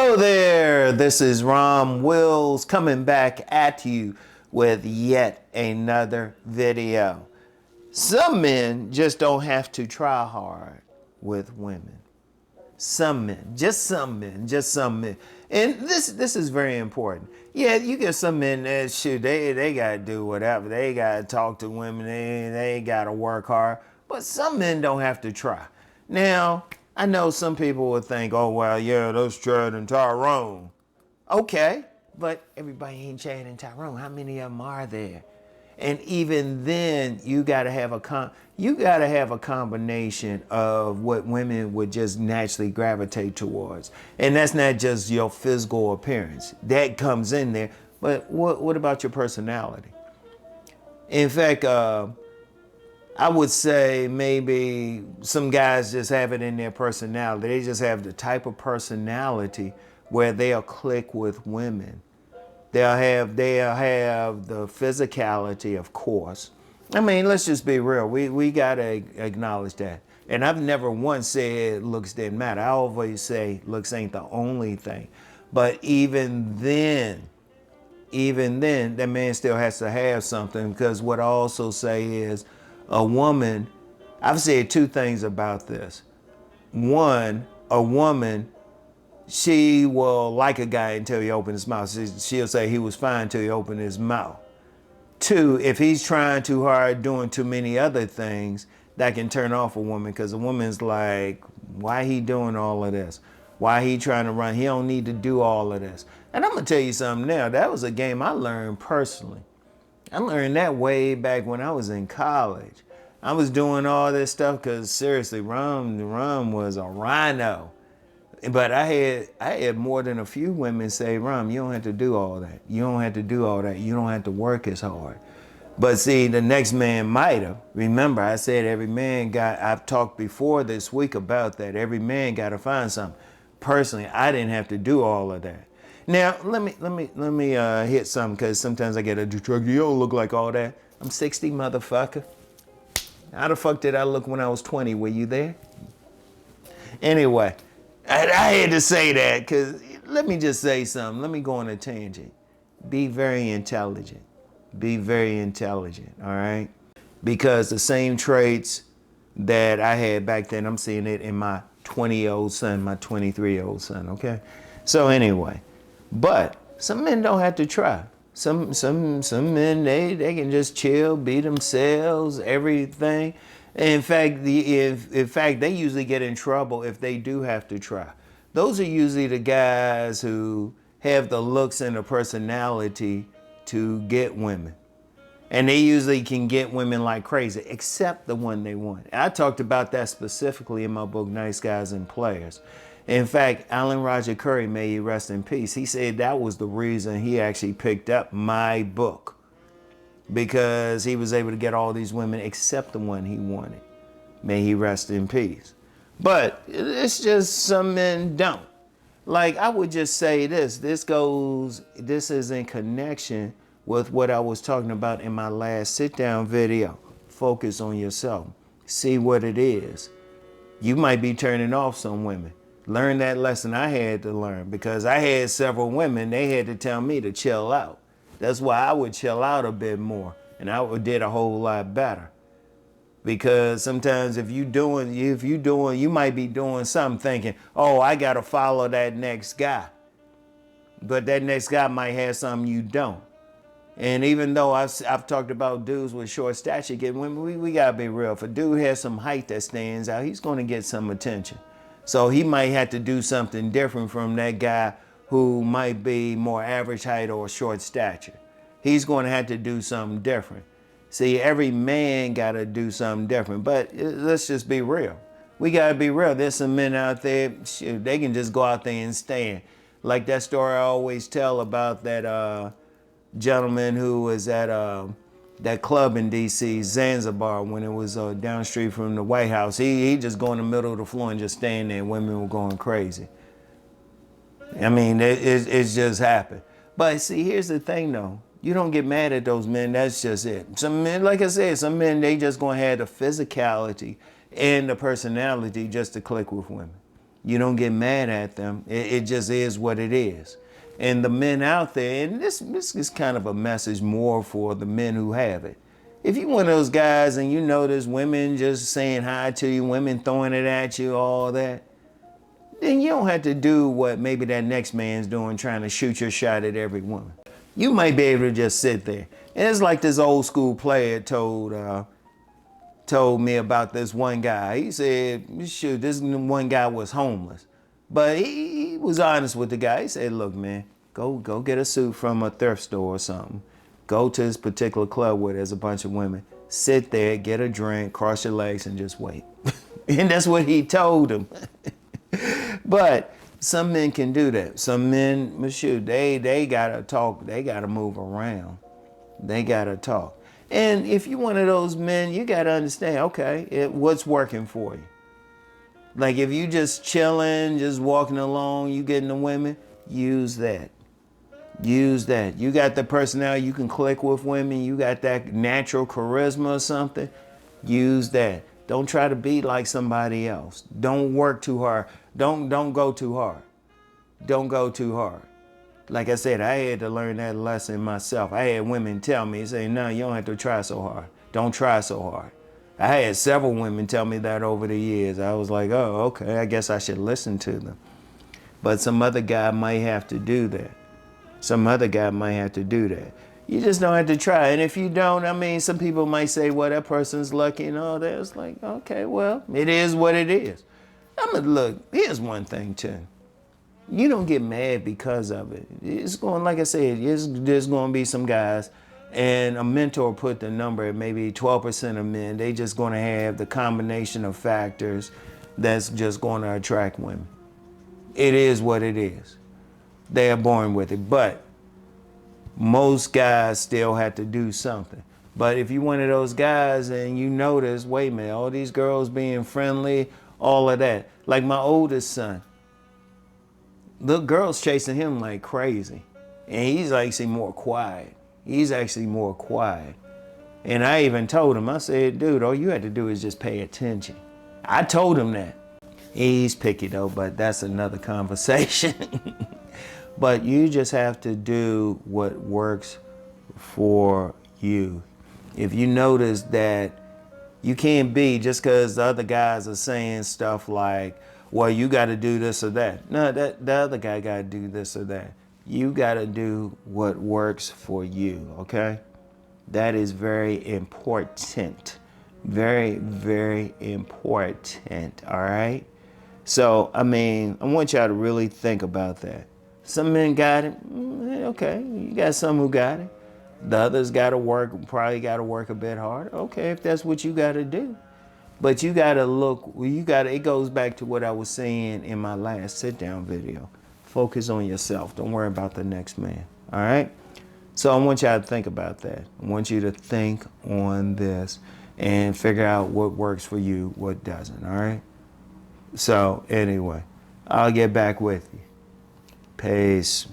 Hello there, this is RomWills coming back at you with yet another video. Some men just don't have to try hard with women. Some men, just some men, just some men. And this is very important. Yeah, you get some men that shoot, they gotta do whatever. They gotta talk to women, they gotta work hard. But some men don't have to try. Now, I know some people would think, oh, well, yeah, that's Chad and Tyrone. Okay, but everybody ain't Chad and Tyrone. How many of them are there? And even then, you gotta have a combination of what women would just naturally gravitate towards. And that's not just your physical appearance. That comes in there. But what about your personality? In fact, I would say maybe some guys just have it in their personality. They just have the type of personality where they'll click with women. They'll have the physicality, of course. I mean, let's just be real. We gotta acknowledge that. And I've never once said looks didn't matter. I always say looks ain't the only thing. But even then, that man still has to have something, because what I also say is a woman, I've said two things about this. One, a woman, she will like a guy until he opens his mouth. She'll say he was fine until he opened his mouth. Two, if he's trying too hard, doing too many other things, that can turn off a woman, because a woman's like, why he doing all of this? Why he trying to run? He don't need to do all of this. And I'm gonna tell you something now. That was a game I learned personally. I learned that way back when I was in college. I was doing all this stuff because seriously, Rom was a rhino. But I had more than a few women say, Rom, you don't have to do all that. You don't have to do all that. You don't have to work as hard. But see, the next man might have. Remember, I said I've talked before this week about that. Every man got to find something. Personally, I didn't have to do all of that. Now, let me hit something, because sometimes I get a truck. You don't look like all that. I'm 60, motherfucker. How the fuck did I look when I was 20? Were you there? Anyway, I had to say that, because let me just say something. Let me go on a tangent. Be very intelligent. Be very intelligent, all right? Because the same traits that I had back then, I'm seeing it in my 20-year-old son, my 23-year-old son, okay? So anyway. But some men don't have to try. Some men, they can just chill, be themselves, everything. In fact, they usually get in trouble if they do have to try. Those are usually the guys who have the looks and the personality to get women. And they usually can get women like crazy, except the one they want. I talked about that specifically in my book, Nice Guys and Players. In fact, Alan Roger Curry, may he rest in peace, he said that was the reason he actually picked up my book, because he was able to get all these women except the one he wanted. May he rest in peace. But it's just some men don't. Like, I would just say this is in connection with what I was talking about in my last sit down video. Focus on yourself. See what it is. You might be turning off some women. Learn that lesson I had to learn, because I had several women, they had to tell me to chill out. That's why I would chill out a bit more, and I did a whole lot better. Because sometimes if you might be doing something thinking, oh, I gotta follow that next guy. But that next guy might have something you don't. And even though I've talked about dudes with short stature getting women, we gotta be real. If a dude has some height that stands out, he's gonna get some attention. So he might have to do something different from that guy who might be more average height or short stature. He's going to have to do something different. See, every man got to do something different. But let's just be real. We got to be real. There's some men out there, shoot, they can just go out there and stand. Like that story I always tell about that gentleman who was at that club in D.C., Zanzibar, when it was down the street from the White House. He just go in the middle of the floor and just stand there, and women were going crazy. I mean, it's just happened. But see, here's the thing, though. You don't get mad at those men. That's just it. Some men, like I said, some men, they just going to have the physicality and the personality just to click with women. You don't get mad at them. It just is what it is. And the men out there, and this is kind of a message more for the men who have it. If you're one of those guys and you notice women just saying hi to you, women throwing it at you, all that, then you don't have to do what maybe that next man's doing, trying to shoot your shot at every woman. You might be able to just sit there. And it's like this old school player told me about this one guy. He said, shoot, this one guy was homeless. But he was honest with the guy. He said, look, man, go get a suit from a thrift store or something. Go to this particular club where there's a bunch of women. Sit there, get a drink, cross your legs, and just wait. And that's what he told him. But some men can do that. Some men, shoot, they gotta talk. They gotta move around. They gotta talk. And if you're one of those men, you gotta understand, okay, what's working for you. Like if you just chilling, just walking along, you getting the women, use that. Use that. You got the personality, you can click with women, you got that natural charisma or something, use that. Don't try to be like somebody else. Don't work too hard. Don't go too hard. Don't go too hard. Like I said, I had to learn that lesson myself. I had women tell me, say, no, you don't have to try so hard. Don't try so hard. I had several women tell me that over the years. I was like, oh, okay, I guess I should listen to them. But some other guy might have to do that. Some other guy might have to do that. You just don't have to try. And if you don't, I mean, some people might say, well, that person's lucky and all that. It's like, okay, well, it is what it is. Look, here's one thing too. You don't get mad because of it. It's going, like I said, there's going to be some guys, and a mentor put the number at maybe 12% of men. They just going to have the combination of factors that's just going to attract women. It is what it is. They are born with it. But most guys still have to do something. But if you're one of those guys and you notice, wait a minute, all these girls being friendly, all of that. Like my oldest son, the girls chasing him like crazy. And he's actually more quiet. He's actually more quiet. And I even told him, I said, dude, all you had to do is just pay attention. I told him that. He's picky though, but that's another conversation. But you just have to do what works for you. If you notice that you can't be just because the other guys are saying stuff like, well, you got to do this or that. No, the other guy got to do this or that. You got to do what works for you, okay? That is very important. Very, very important, all right? So, I mean, I want y'all to really think about that. Some men got it, okay, you got some who got it. The others got to work, probably got to work a bit harder. Okay, if that's what you got to do. But you got to look, it goes back to what I was saying in my last sit-down video. Focus on yourself. Don't worry about the next man, all right? So I want y'all to think about that. I want you to think on this and figure out what works for you, what doesn't, all right? So anyway, I'll get back with you. Peace.